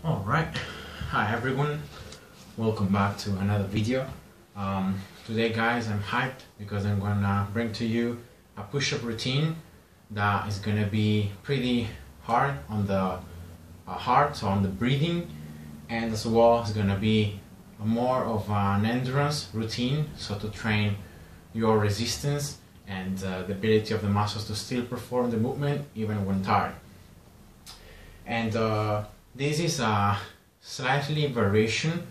Alright, hi everyone, welcome back to another video. Today guys, I'm hyped because I'm gonna bring to you a push-up routine that is gonna be pretty hard on the heart, so on the breathing, and as well it's gonna be more of an endurance routine, so to train your resistance and the ability of the muscles to still perform the movement even when tired. And this is a slightly variation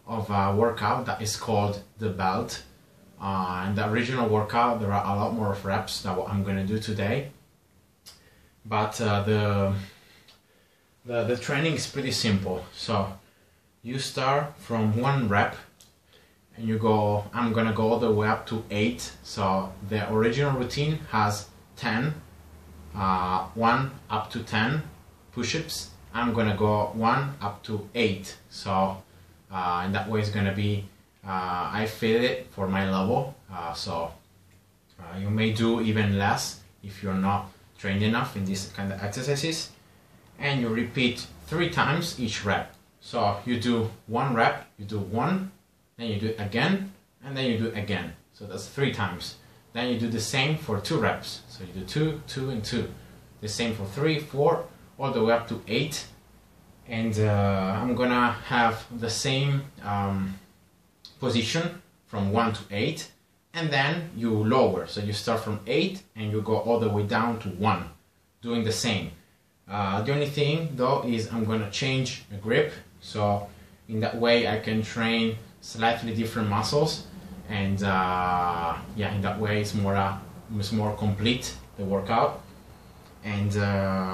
of a workout that is called the belt. In the original workout there are a lot more of reps than what I'm going to do today. But the training is pretty simple. So you start from 1 rep and you go, I'm going to go all the way up to 8. So the original routine has 10, 1 up to 10 push-ups. I'm gonna go 1 up to 8, so in that way it's gonna be I feel it for my level, so you may do even less if you're not trained enough in these kind of exercises, and you repeat 3 times each rep. So you do 1 rep, you do 1, then you do it again, and then you do it again, so that's 3 times. Then you do the same for 2 reps, so you do 2, 2 and 2, the same for 3, 4, all the way up to 8, and I'm gonna have the same position from 1 to 8, and then you lower, so you start from 8 and you go all the way down to 1, doing the same. The only thing though is I'm gonna change the grip, so in that way I can train slightly different muscles, and yeah, in that way it's more complete, the workout. And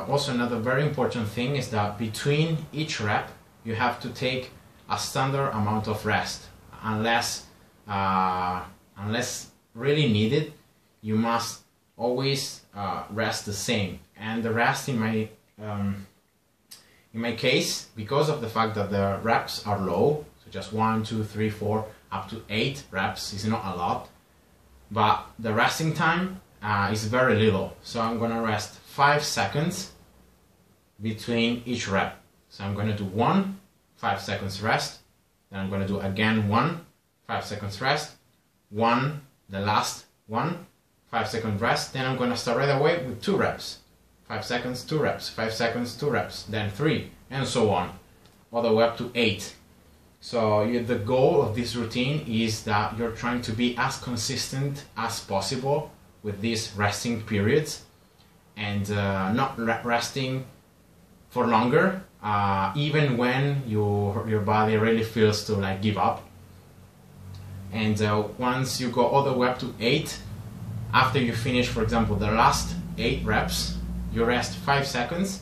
also another very important thing is that between each rep you have to take a standard amount of rest. Unless really needed, you must always rest the same. And the rest in my case, because of the fact that the reps are low, so just 1, 2, 3, 4 up to 8 reps is not a lot, but the resting time is very little. So I'm gonna rest 5 seconds between each rep. So I'm going to do 1, 5 seconds rest, then I'm going to do again 1, 5 seconds rest, 1, the last 1, 5 second rest, then I'm going to start right away with 2 reps, 5 seconds, 2 reps, 5 seconds, 2 reps, then 3, and so on, all the way up to 8. So the goal of this routine is that you're trying to be as consistent as possible with these resting periods, and not resting for longer, even when your body really feels to like give up. And once you go all the way up to 8, after you finish, for example, the last 8 reps, you rest 5 seconds,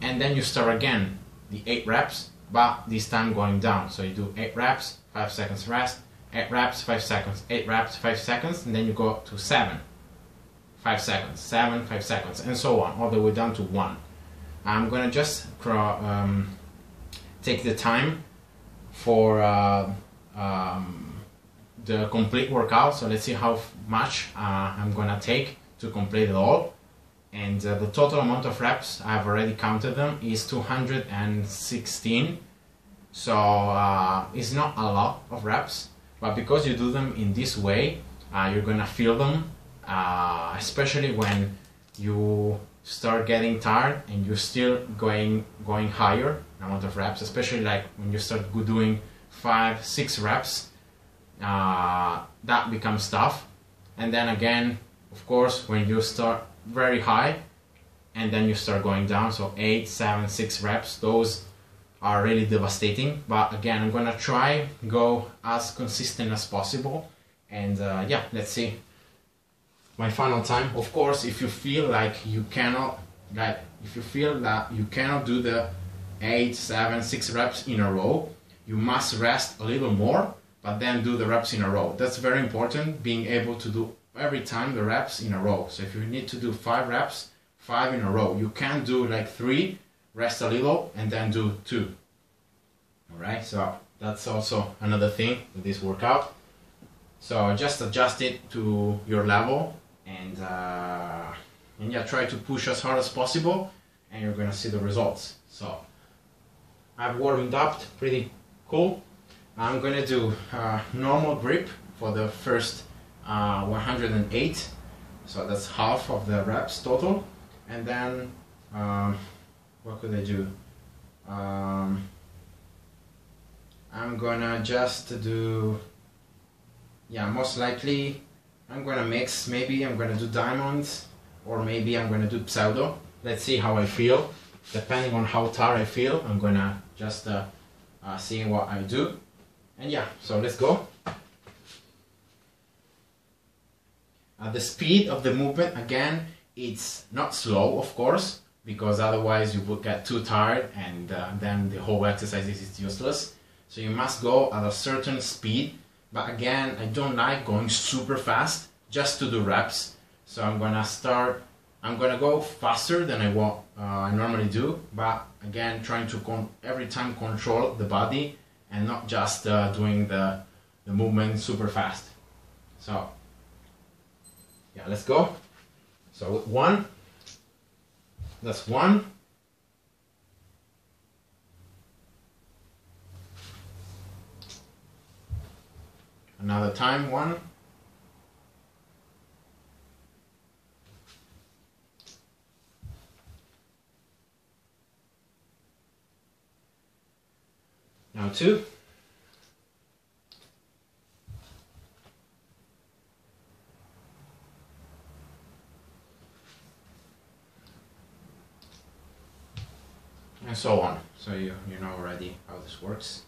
and then you start again the 8 reps, but this time going down. So you do 8 reps, 5 seconds rest, 8 reps, 5 seconds, 8 reps, 5 seconds, and then you go to 7. 5 seconds, 7, 5 seconds, and so on, all the way down to 1. I'm gonna just take the time for the complete workout, so let's see how much I'm gonna take to complete it all. And the total amount of reps, I've already counted them, is 216. So it's not a lot of reps, but because you do them in this way, you're gonna feel them. Especially when you start getting tired and you're still going higher amount of reps, especially like when you start doing 5, 6 reps, that becomes tough. And then again, of course, when you start very high and then you start going down, so 8, 7, 6 reps, those are really devastating. But again, I'm gonna try go as consistent as possible, and yeah, let's see my final time. Of course, if you feel like you cannot, do the 8, 7, 6 reps in a row, you must rest a little more, but then do the reps in a row. That's very important, being able to do every time the reps in a row. So if you need to do 5 reps, 5 in a row. You can't do like 3, rest a little, and then do 2. Alright, so that's also another thing with this workout. So just adjust it to your level, and yeah, try to push as hard as possible, and you're gonna see the results. So I've warmed up pretty cool. I'm gonna do normal grip for the first 108, so that's half of the reps total. And then what could I do? I'm gonna just do, yeah, most likely I'm gonna mix. Maybe I'm gonna do diamonds, or maybe I'm gonna do pseudo. Let's see how I feel. Depending on how tired I feel, I'm gonna just see what I do. And yeah, so let's go. The speed of the movement, again, it's not slow, of course, because otherwise you would get too tired and then the whole exercise is useless. So you must go at a certain speed, but again, I don't like going super fast just to do reps. So I'm gonna go faster than I normally do, but again, trying to every time control the body and not just doing the movement super fast. So yeah, let's go. So one, that's one. Another time, one. Now two. And so on. So you know already how this works.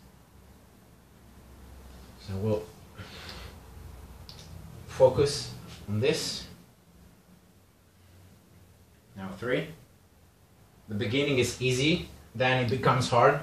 So we'll focus on this. Now three. The beginning is easy, then it becomes hard.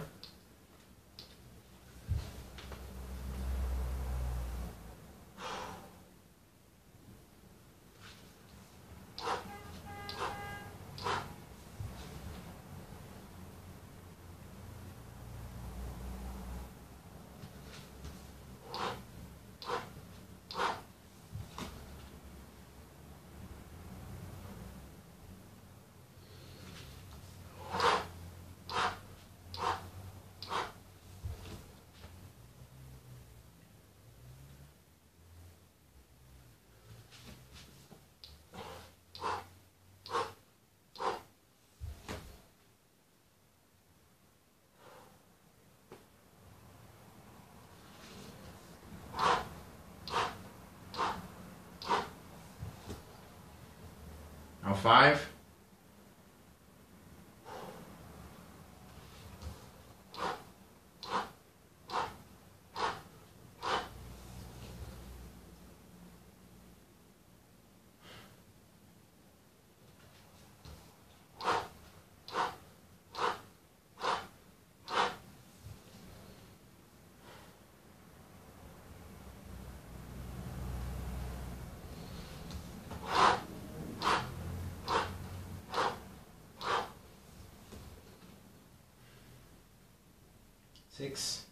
Now five. Six.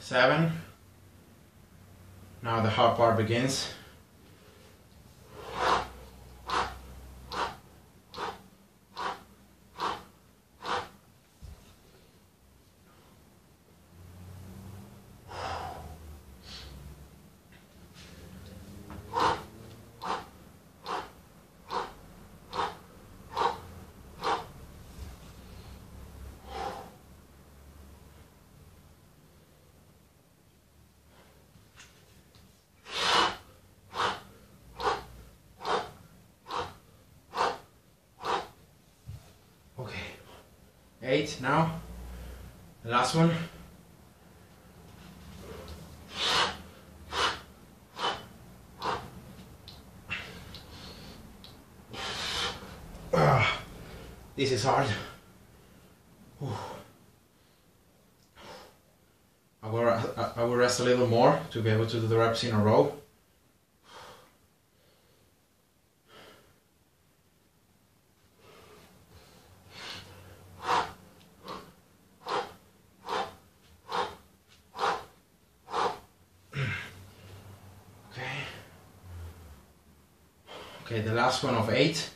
Seven. Now the hard part begins. Eight now. The last one. This is hard. I will rest a little more to be able to do the reps in a row. Okay, the last one of 8.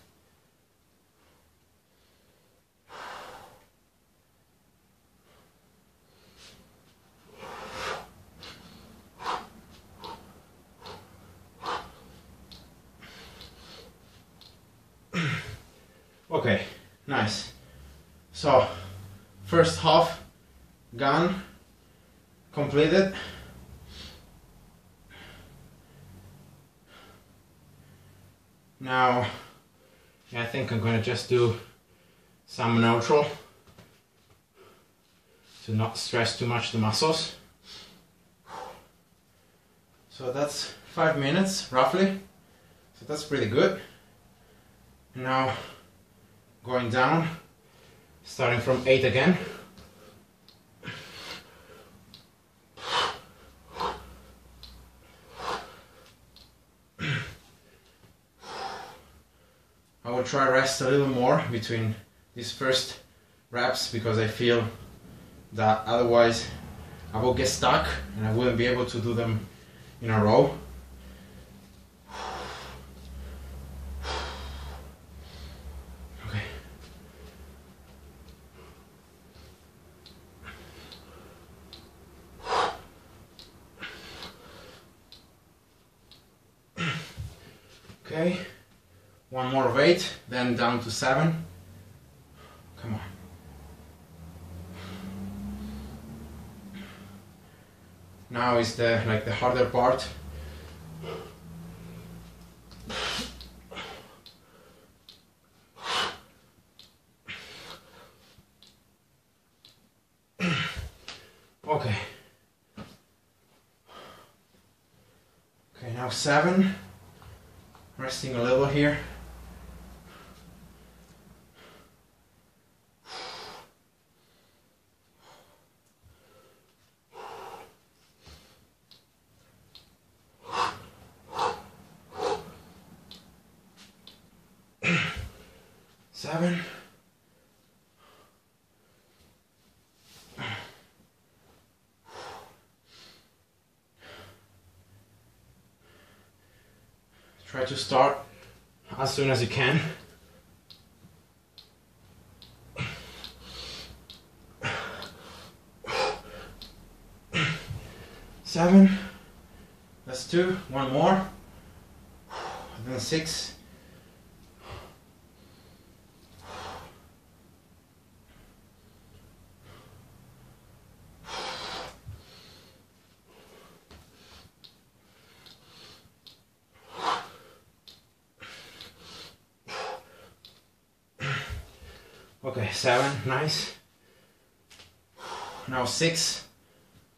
Okay, nice. So, first half gone, completed. Now, I think I'm going to just do some neutral to not stress too much the muscles. So that's 5 minutes roughly. So that's pretty good. And now going down, starting from 8 again. I will try rest a little more between these first reps because I feel that otherwise I will get stuck and I wouldn't be able to do them in a row. Okay. Okay. One more of 8, then down to 7. Come on. Now is the harder part. Okay. Okay, now 7. Resting a little here. Seven. Try to start as soon as you can. Seven. That's 2. One more. And then 6. Okay, 7, nice. Now 6.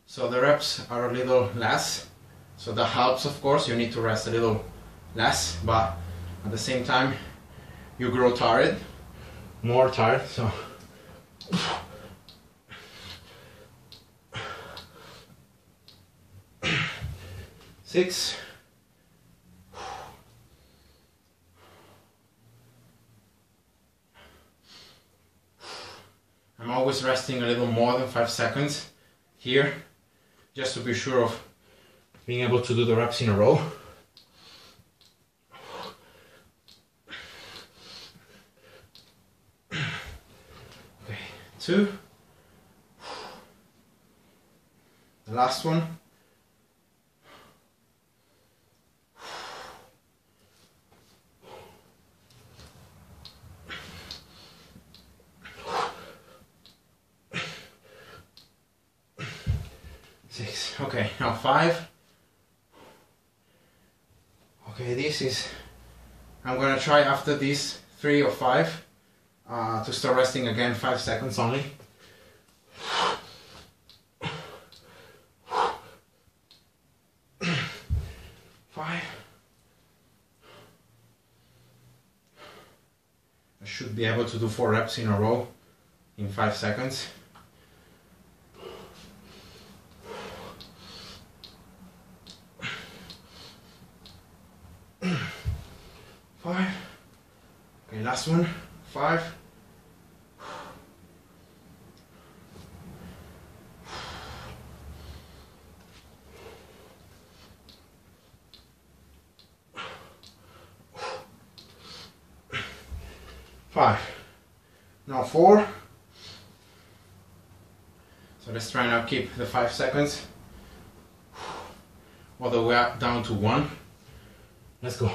So the reps are a little less. So that helps, of course. You need to rest a little less, but at the same time, you grow tired, more tired. So 6. I'm always resting a little more than 5 seconds here, just to be sure of being able to do the reps in a row. Okay, 2. The last one. Okay, now 5. Okay, this is, I'm gonna try after these 3 or 5 to start resting again, 5 seconds only. 5. I should be able to do 4 reps in a row in 5 seconds. Five. Okay, last one. 5. Now 4. So let's try now keep the 5 seconds all the way up down to 1. Let's go.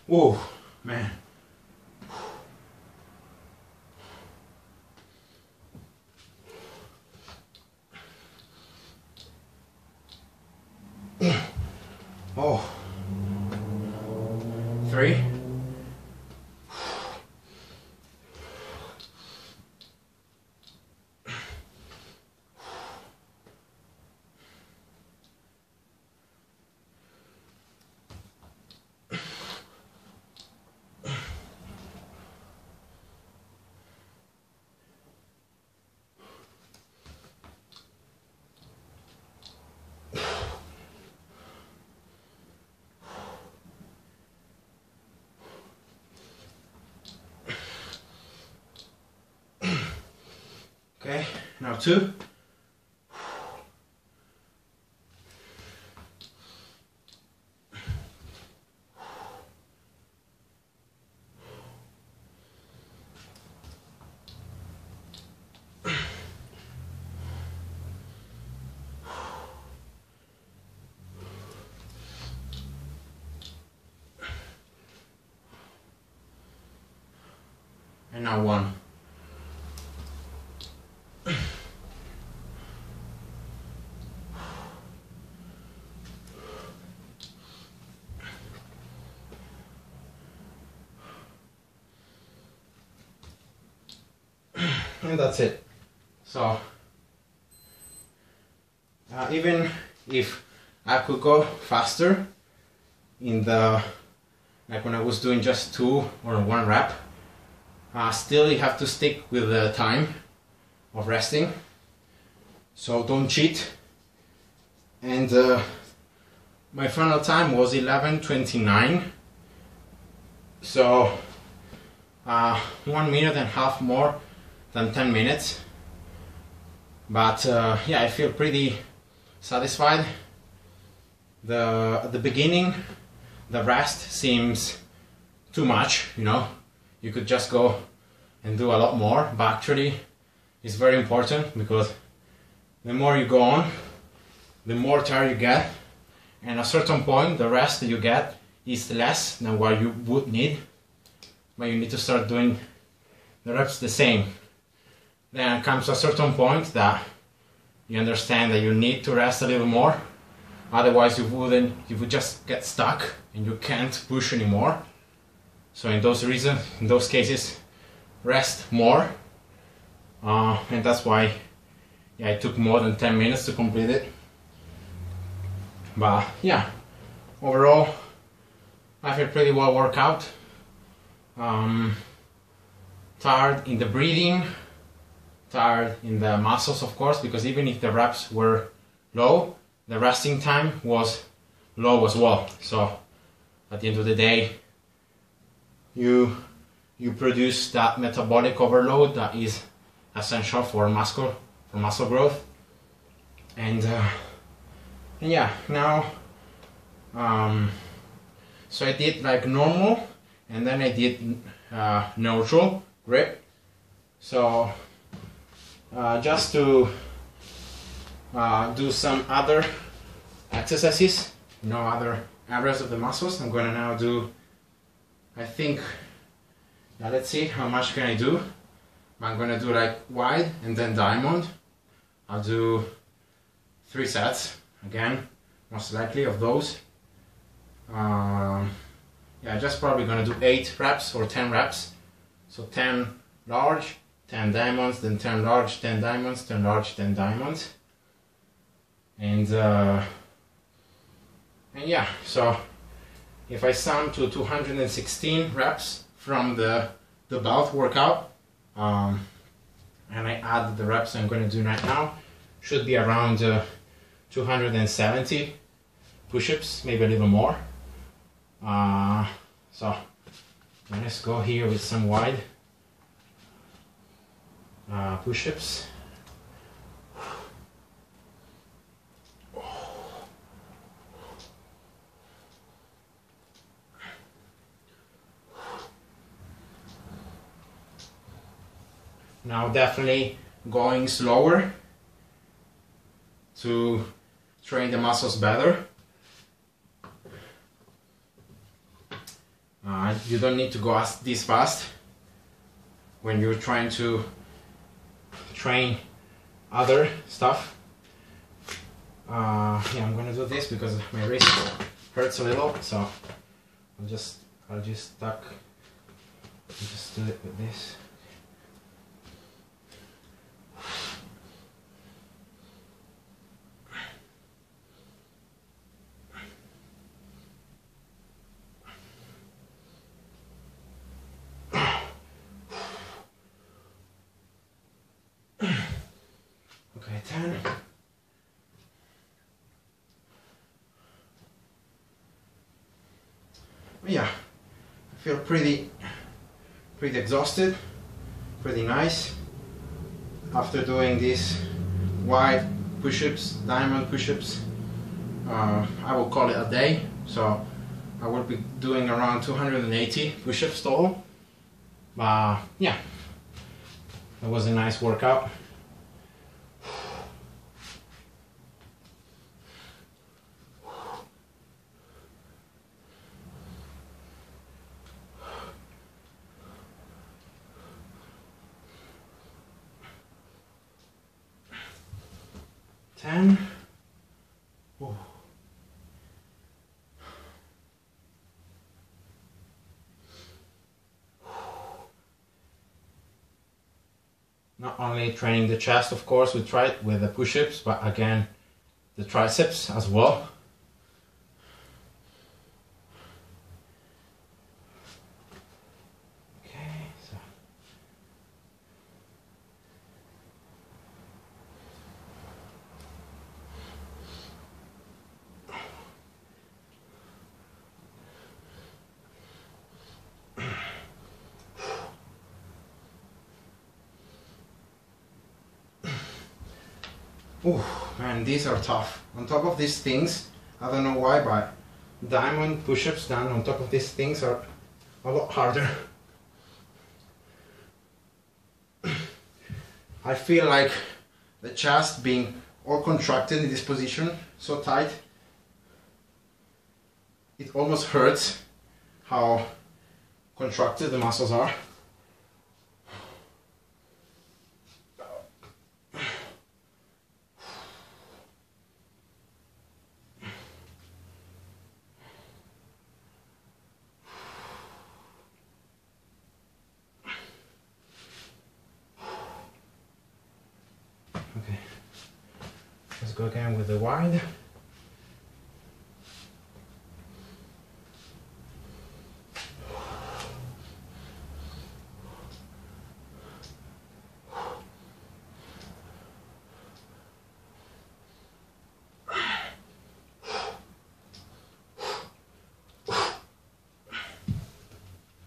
Whoa, man. Oh. 3. Okay, now 2. And now 1. And that's it. So even if I could go faster in the, like when I was doing just 2 or 1 rep, still you have to stick with the time of resting, so don't cheat. And my final time was 11:29, so 1 minute and a half more than 10 minutes. But yeah, I feel pretty satisfied. At the beginning, the rest seems too much, you know. You could just go and do a lot more, but actually it's very important, because the more you go on, the more tired you get, and at a certain point the rest that you get is less than what you would need, but you need to start doing the reps the same. Then comes a certain point that you understand that you need to rest a little more, otherwise you would just get stuck and you can't push anymore. So in those cases, rest more, and that's why, yeah, it took more than 10 minutes to complete it. But yeah, overall I feel pretty well worked out. Tired in the breathing, tired in the muscles, of course, because even if the reps were low, the resting time was low as well. So at the end of the day, you produce that metabolic overload that is essential for muscle growth. And yeah, now so I did like normal, and then I did neutral grip. So just to do some other exercises, other areas of the muscles, I'm gonna now do, I think, let's see how much can I do. I'm gonna do like wide and then diamond. I'll do 3 sets again, most likely, of those. Yeah, just probably gonna do 8 reps or 10 reps So 10 large, 10 diamonds, then 10 large, 10 diamonds, 10 large, 10 diamonds. And yeah, so if I sum to 216 reps from the belt workout, and I add the reps I'm going to do right now, should be around 270 push-ups, maybe a little more. So let's go here with some wide push-ups. Now definitely going slower to train the muscles better. You don't need to go this fast when you're trying to train other stuff. Yeah, I'm gonna do this because my wrist hurts a little, so I'll just do it with this. Okay, 10. Yeah, I feel pretty exhausted, pretty nice after doing these wide push-ups, diamond push-ups. I will call it a day, so I will be doing around 280 push-ups total. Yeah, it was a nice workout. Ten. Ooh. Not only training the chest, of course, with the push-ups, but again the triceps as well. Oh man, these are tough. On top of these things, I don't know why, but diamond push-ups done on top of these things are a lot harder. I feel like the chest being all contracted in this position, so tight. It almost hurts how contracted the muscles are. Okay, let's go again with the wide.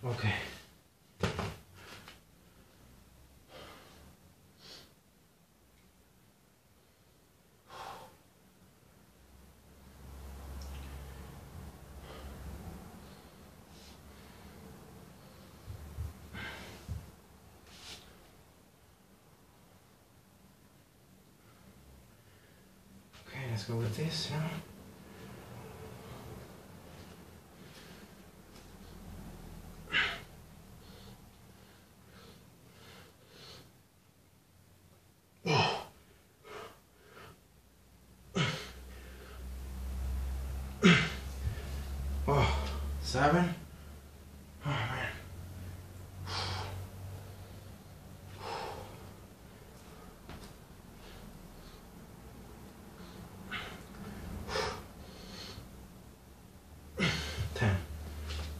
Okay. Let's go with this now. Oh, 7. Oh man.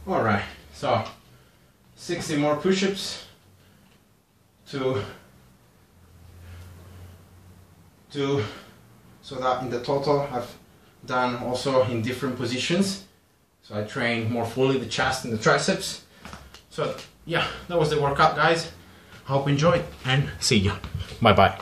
All right, so 60 more push-ups so that in the total I've done also in different positions. So I train more fully the chest and the triceps. So yeah, that was the workout, guys. I hope you enjoyed and see ya. Bye bye.